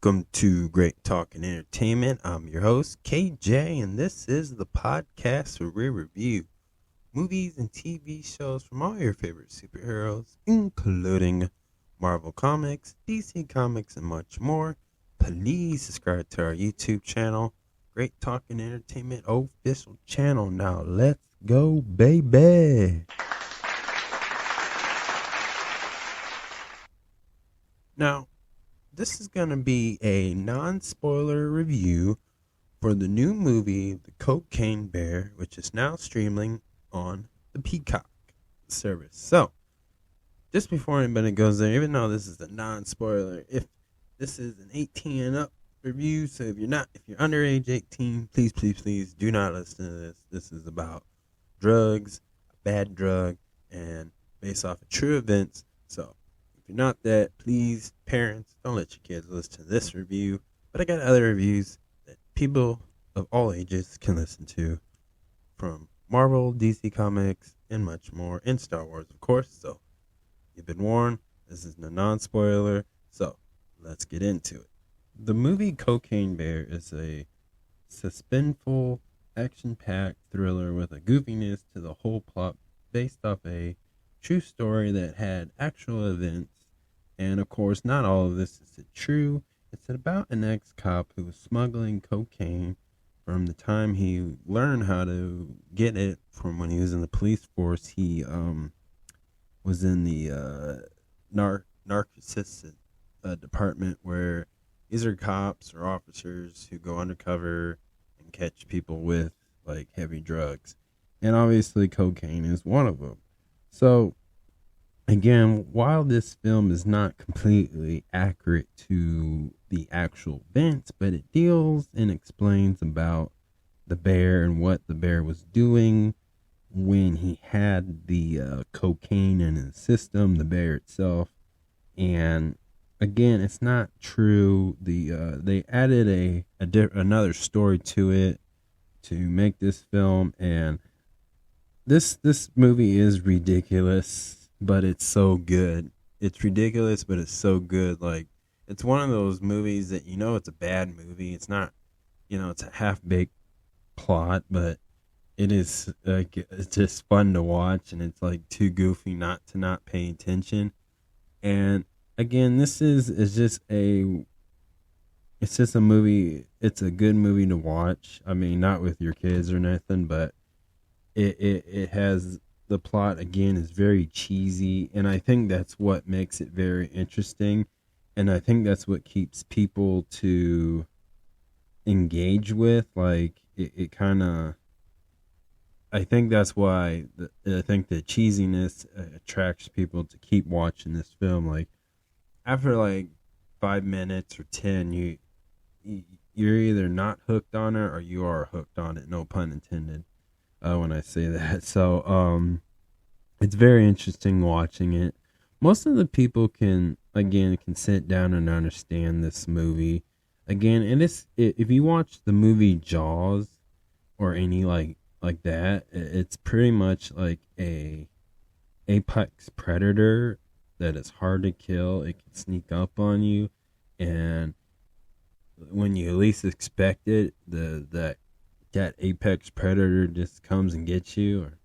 Welcome to Great Talk and Entertainment. I'm your host, KJ, and this is the podcast where we review movies and TV shows from all your favorite superheroes, including Marvel Comics, DC Comics, and much more. Please subscribe to our YouTube channel, Great Talk and Entertainment official channel. Now let's go, baby. Now, this is going to be a non-spoiler review for the new movie, The Cocaine Bear, which is now streaming on the Peacock service. So, just before anybody goes there, even though this is a non-spoiler, if this is an 18 and up review, so if you're under age 18, please do not listen to this. This is about drugs, a bad drug, and based off of true events. So, if you're not that, please, parents, don't let your kids listen to this review. But I got other reviews that people of all ages can listen to from Marvel, DC Comics, and much more, and Star Wars, of course. So, you've been warned. This is a non-spoiler. So, let's get into it. The movie Cocaine Bear is a suspenseful, action-packed thriller with a goofiness to the whole plot based off a true story that had actual events. And of course, not all of this is true. It's about an ex-cop who was smuggling cocaine from the time he learned how to get it from when he was in the police force. He was in the narcotics department, where these are cops or officers who go undercover and catch people with like heavy drugs. And obviously cocaine is one of them. So again, while this film is not completely accurate to the actual events, but it deals and explains about the bear and what the bear was doing when he had the cocaine in his system, the bear itself. And again, it's not true. They added another story to it to make this film, and this movie is ridiculous, but it's so good. It's ridiculous, but it's so good. Like, it's one of those movies that it's a bad movie. It's not, it's a half-baked plot, but it is like it's just fun to watch, and it's like too goofy not pay attention. And again, this is just it's just a movie. It's a good movie to watch. I mean, not with your kids or nothing, but it has, the plot again is very cheesy, and I think that's what makes it very interesting, and I think that's what keeps people to engage with. Like it kind of, I think that's why I think the cheesiness attracts people to keep watching this film. Like after like 5 minutes or 10, you're either not hooked on it or you are hooked on it. No pun intended. When I say that. So, it's very interesting watching it. Most of the people can sit down and understand this movie. Again, and if you watch the movie Jaws or any like that, it's pretty much like a apex predator that is hard to kill. It can sneak up on you, and when you least expect it, that apex predator just comes and gets you, or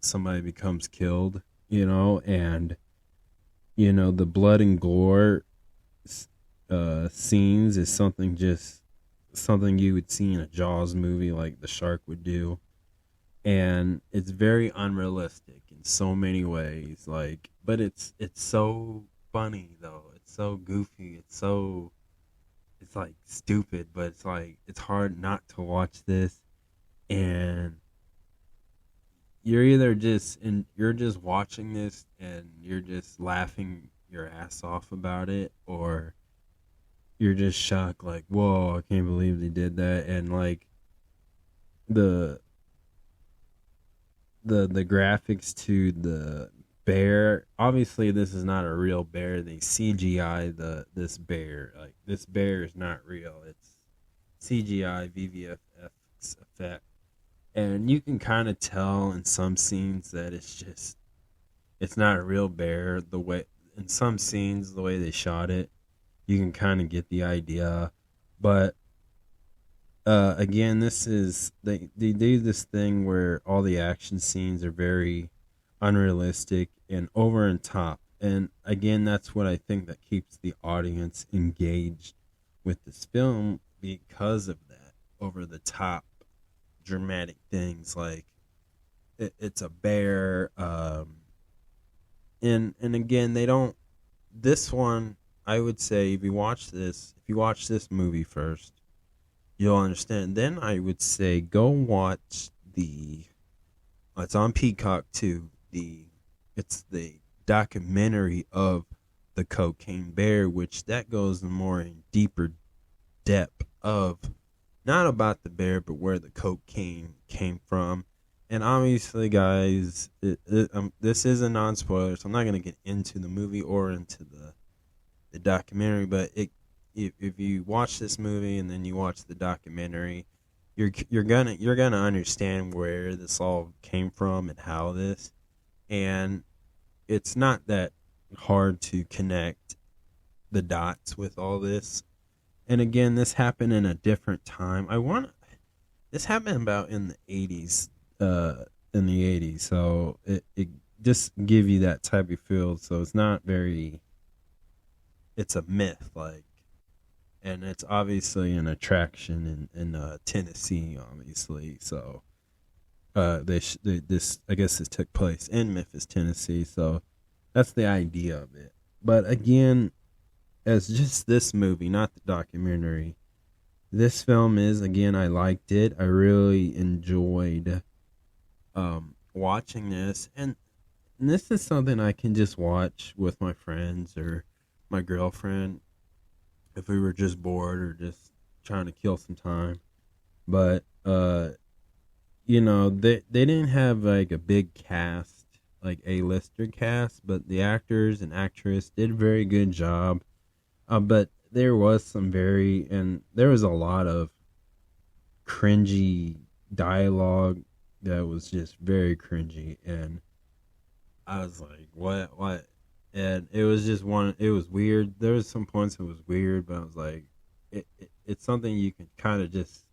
somebody becomes killed, and the blood and gore scenes is something you would see in a Jaws movie, like the shark would do. And it's very unrealistic in so many ways, but it's so funny though. It's so goofy. It's like stupid, but it's hard not to watch this. And you're just watching this and you're just laughing your ass off about it, or you're just shocked, like, whoa, I can't believe they did that. And like the graphics to the bear, obviously this is not a real bear. They CGI this bear. Like, this bear is not real. It's CGI VFX effect. And you can kind of tell in some scenes that it's not a real bear. In some scenes, the way they shot it, you can kind of get the idea. But again, this is they do this thing where all the action scenes are very unrealistic and over and top. And again, that's what I think that keeps the audience engaged with this film because of that over the top dramatic things like it's a bear. And again, they don't. This one, I would say, if you watch this movie first, you'll understand. Then I would say go watch the. It's on Peacock too. It's the documentary of the Cocaine Bear, which that goes more in deeper depth of not about the bear, but where the cocaine came from. And obviously, guys, this is a non-spoiler, so I'm not gonna get into the movie or into the documentary. But if you watch this movie and then you watch the documentary, you're gonna understand where this all came from and how this. And it's not that hard to connect the dots with all this. And again, this happened in a different time. This happened about in the 80s, so it just give you that type of feel. So it's not very. It's a myth, like, and it's obviously an attraction in Tennessee, obviously. So this I guess this took place in Memphis, Tennessee. So that's the idea of it. But again, as just this movie, not the documentary. This film is, again, I liked it. I really enjoyed watching this. And this is something I can just watch with my friends or my girlfriend if we were just bored or just trying to kill some time. But, they didn't have like a big cast, like A-lister cast, but the actors and actress did a very good job. But there was there was a lot of cringy dialogue that was just very cringy, and I was like, what? And it was it was weird. There was some points it was weird, but I was like, it's something you can kind of just,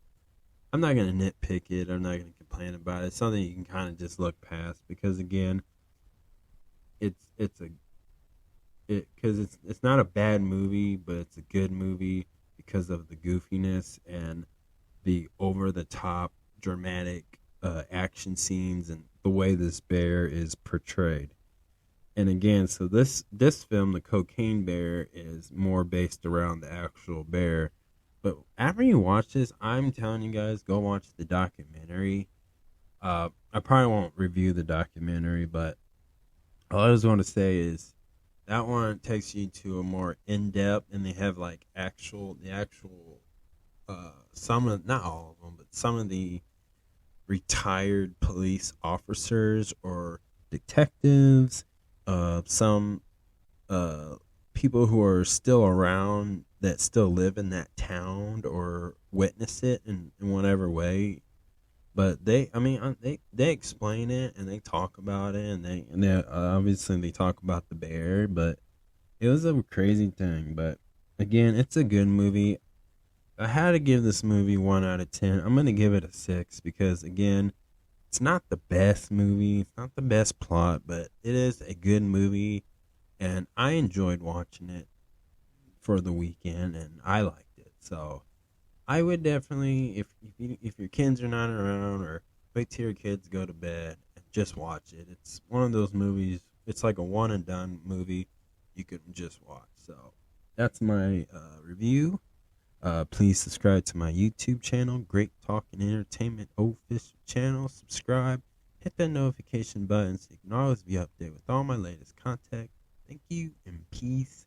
I'm not going to nitpick it, I'm not going to complain about it. It's something you can kind of just look past, because again, it's not a bad movie, but it's a good movie because of the goofiness and the over the top dramatic action scenes and the way this bear is portrayed. And again, so this film, The Cocaine Bear, is more based around the actual bear. But after you watch this, I'm telling you guys, go watch the documentary. I probably won't review the documentary, but all I just want to say is that one takes you to a more in depth, and they have like the actual, some of, not all of them, but some of the retired police officers or detectives, some people who are still around that still live in that town or witness it in whatever way. But they explain it and they talk about it, and they obviously they talk about the bear. But it was a crazy thing. But again, it's a good movie. If I had to give this movie 1 out of 10, I'm gonna give it a 6, because again, it's not the best movie, it's not the best plot, but it is a good movie, and I enjoyed watching it for the weekend, and I liked it. So I would definitely, if your kids are not around, or wait till your kids go to bed and just watch it. It's one of those movies. It's like a one and done movie you could just watch. So that's my review. Please subscribe to my YouTube channel, Great Talk and Entertainment Official Channel. Subscribe, hit that notification button so you can always be updated with all my latest content. Thank you and peace